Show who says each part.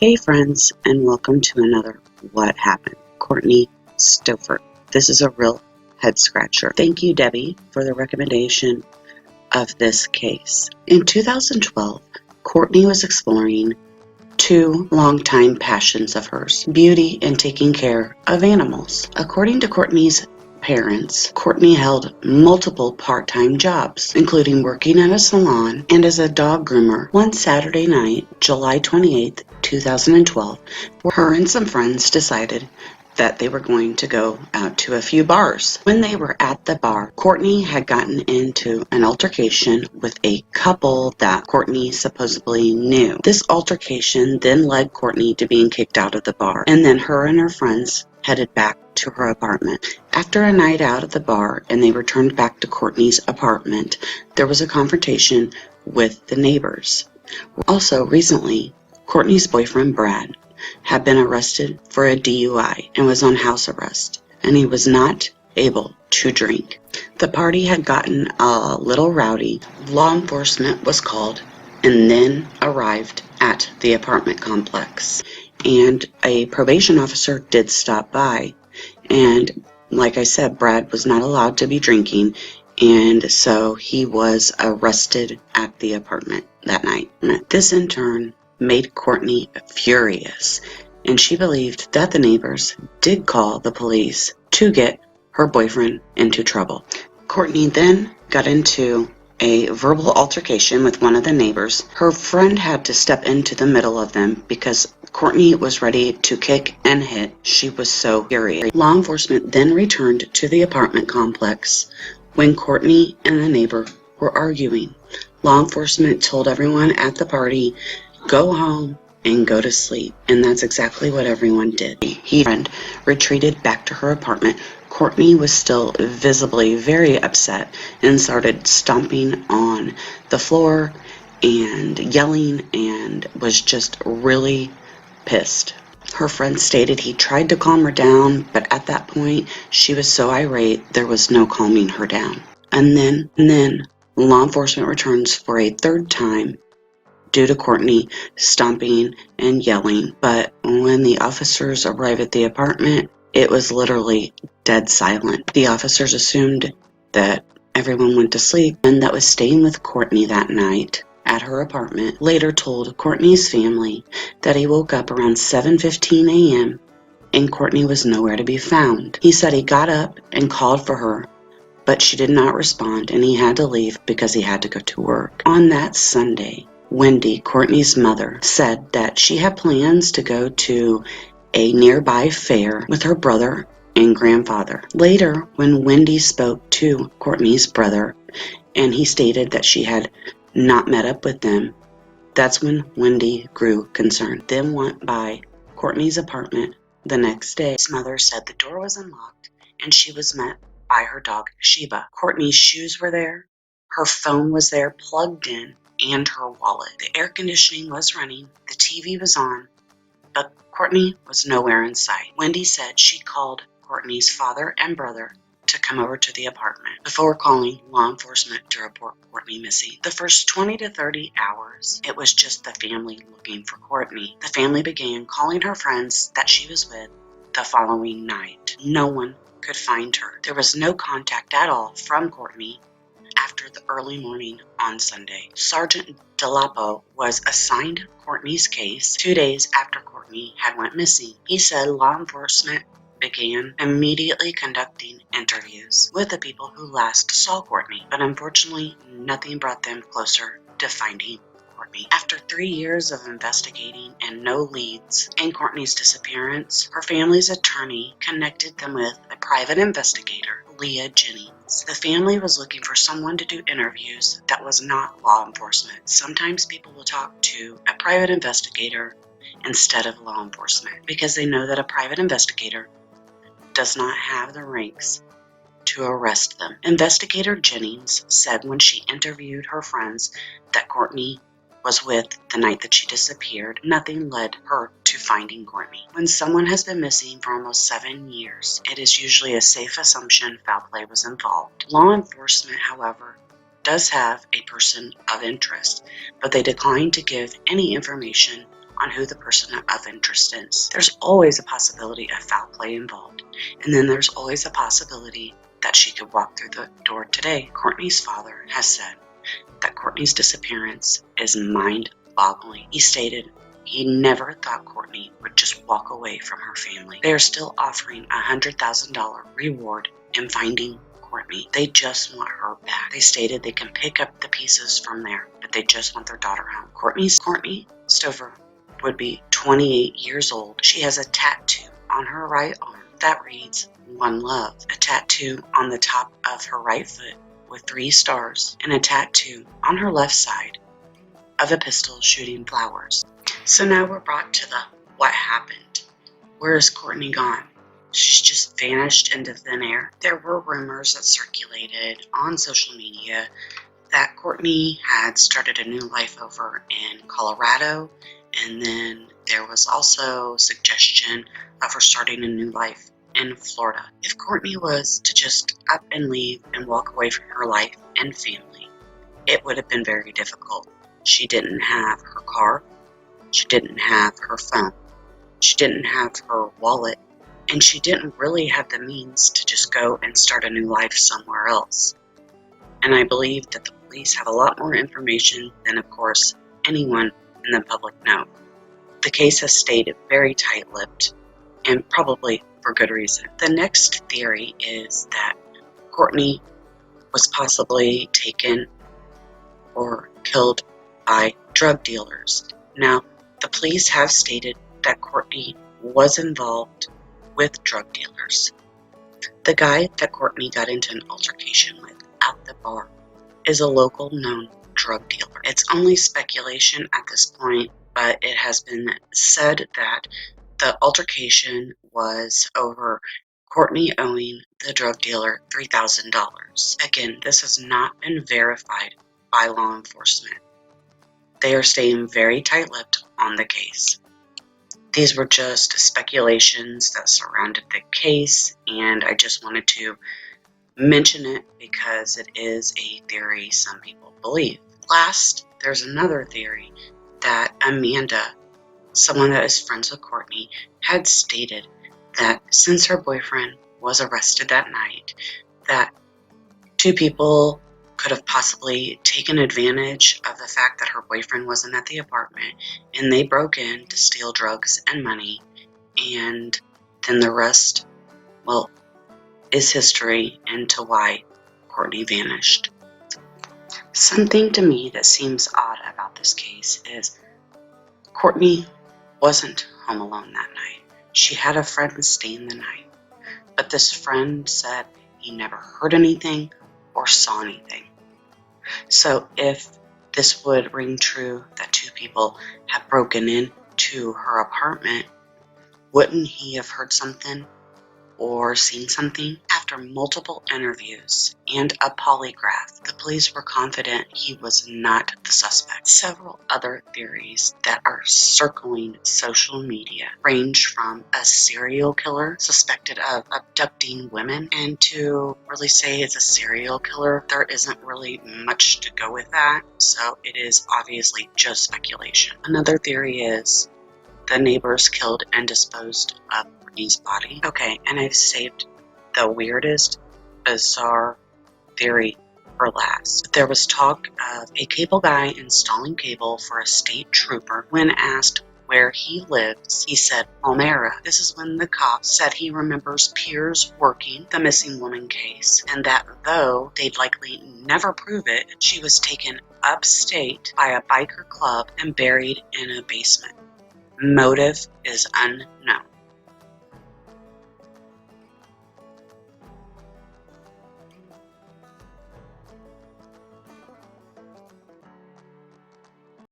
Speaker 1: Hey friends, and welcome to another What Happened? Kourtne Stouffer. This is a real head scratcher. Thank you, Debbie, for the recommendation of this case. In 2012, Kourtne was exploring two longtime passions of hers, beauty and taking care of animals. According to Kourtne's parents, Kourtne held multiple part-time jobs, including working at a salon and as a dog groomer. One Saturday night, July 28th, 2012, her and some friends decided that they were going to go out to a few bars. When they were at the bar, Kourtne had gotten into an altercation with a couple that Kourtne supposedly knew. This altercation then led Kourtne to being kicked out of the bar, and then her and her friends headed back to her apartment. After a night out at the bar and they returned back to Kourtne's apartment, there was a confrontation with the neighbors. Also, recently, Kourtne's boyfriend, Brad, had been arrested for a DUI and was on house arrest, and he was not able to drink. The party had gotten a little rowdy. Law enforcement was called and then arrived at the apartment complex, and a probation officer did stop by, and like I said, Brad was not allowed to be drinking, and so he was arrested at the apartment that night. This in turn made Kourtne furious, and she believed that the neighbors did call the police to get her boyfriend into trouble. Kourtne then got into a verbal altercation with one of the neighbors. Her friend had to step into the middle of them because Kourtne was ready to kick and hit. She was so furious. Law enforcement then returned to the apartment complex when Kourtne and the neighbor were arguing. Law enforcement told everyone at the party, "Go home and go to sleep," and that's exactly what everyone did. He retreated back to her apartment. Kourtne was still visibly very upset and started stomping on the floor and yelling and was just really pissed. Her friend stated he tried to calm her down, but at that point she was so irate there was no calming her down. And then law enforcement returns for a third time due to Kourtne stomping and yelling, but when the officers arrived at the apartment, it was literally dead silent. The officers assumed that everyone went to sleep, and that was staying with Kourtne that night at her apartment later told Kourtne's family that he woke up around 7:15 a.m. and Kourtne was nowhere to be found. He said he got up and called for her, but she did not respond, and he had to leave because he had to go to work. On that Sunday, Wendy, Kourtne's mother, said that she had plans to go to a nearby fair with her brother and grandfather. Later, when Wendy spoke to Kourtne's brother and he stated that she had not met up with them, that's when Wendy grew concerned. Then went by Kourtne's apartment the next day. His mother said the door was unlocked and she was met by her dog Sheba. Kourtne's shoes were there, her phone was there plugged in, and her wallet. The air conditioning was running, the TV was on, but Kourtne was nowhere in sight. Wendy said she called Kourtne's father and brother to come over to the apartment before calling law enforcement to report Kourtne missing. The first 20 to 30 hours, it was just the family looking for Kourtne. The family began calling her friends that she was with the following night. No one could find her. There was no contact at all from Kourtne after the early morning on Sunday. Sergeant Delapo was assigned Kourtne's case 2 days after Kourtne had went missing. He said law enforcement began immediately conducting interviews with the people who last saw Kourtne, but unfortunately nothing brought them closer to finding Kourtne. After 3 years of investigating and no leads in Kourtne's disappearance, her family's attorney connected them with a private investigator, Leah Jennings. The family was looking for someone to do interviews that was not law enforcement. Sometimes people will talk to a private investigator instead of law enforcement because they know that a private investigator does not have the ranks to arrest them. Investigator Jennings said when she interviewed her friends that Kourtne was with the night that she disappeared, nothing led her to finding Kourtne. When someone has been missing for almost 7 years, it is usually a safe assumption foul play was involved. Law enforcement, however, does have a person of interest, but they decline to give any information on who the person of interest is. There's always a possibility of foul play involved, and then there's always a possibility that she could walk through the door today. Kourtne's father has said that Kourtne's disappearance is mind-boggling. He stated he never thought Kourtne would just walk away from her family. They are still offering a $100,000 reward in finding Kourtne. They just want her back. They stated they can pick up the pieces from there, but they just want their daughter home. Kourtne Stouffer would be 28 years old. She has a tattoo on her right arm that reads "One Love," a tattoo on the top of her right foot with 3 stars, and a tattoo on her left side of a pistol shooting flowers. So now we're brought to the what happened. Where is Kourtne gone? She's just vanished into thin air. There were rumors that circulated on social media that Kourtne had started a new life over in Colorado, and then there was also suggestion of her starting a new life in Florida. If Kourtne was to just up and leave and walk away from her life and family, it would have been very difficult. She didn't have her car, she didn't have her phone, she didn't have her wallet, and she didn't really have the means to just go and start a new life somewhere else. And I believe that the police have a lot more information than, of course, anyone in the public know. The case has stayed very tight-lipped, and probably for good reason. The next theory is that Kourtne was possibly taken or killed by drug dealers. Now, the police have stated that Kourtne was involved with drug dealers. The guy that Kourtne got into an altercation with at the bar is a local known drug dealer. It's only speculation at this point, but it has been said that the altercation was over Kourtne owing the drug dealer $3,000. Again, this has not been verified by law enforcement. They are staying very tight-lipped on the case. These were just speculations that surrounded the case, and I just wanted to mention it because it is a theory some people believe. Last, there's another theory that Amanda, someone that is friends with Kourtne, had stated that since her boyfriend was arrested that night, that 2 people could have possibly taken advantage of the fact that her boyfriend wasn't at the apartment, and they broke in to steal drugs and money, and then the rest, well, is history into why Kourtne vanished. Something to me that seems odd about this case is Kourtne wasn't home alone that night. She had a friend staying the night, but this friend said he never heard anything or saw anything. So if this would ring true that 2 people have broken into her apartment, wouldn't he have heard something or seen something? After multiple interviews and a polygraph, the police were confident he was not the suspect. Several other theories that are circling social media range from a serial killer suspected of abducting women, and to really say it's a serial killer, there isn't really much to go with that, so it is obviously just speculation. Another theory is the neighbors killed and disposed of Kourtne's body. Okay, and I've saved the weirdest, bizarre theory for last. There was talk of a cable guy installing cable for a state trooper. When asked where he lives, he said Palmyra. This is when the cop said he remembers peers working the missing woman case, and that though they'd likely never prove it, she was taken upstate by a biker club and buried in a basement. Motive is unknown.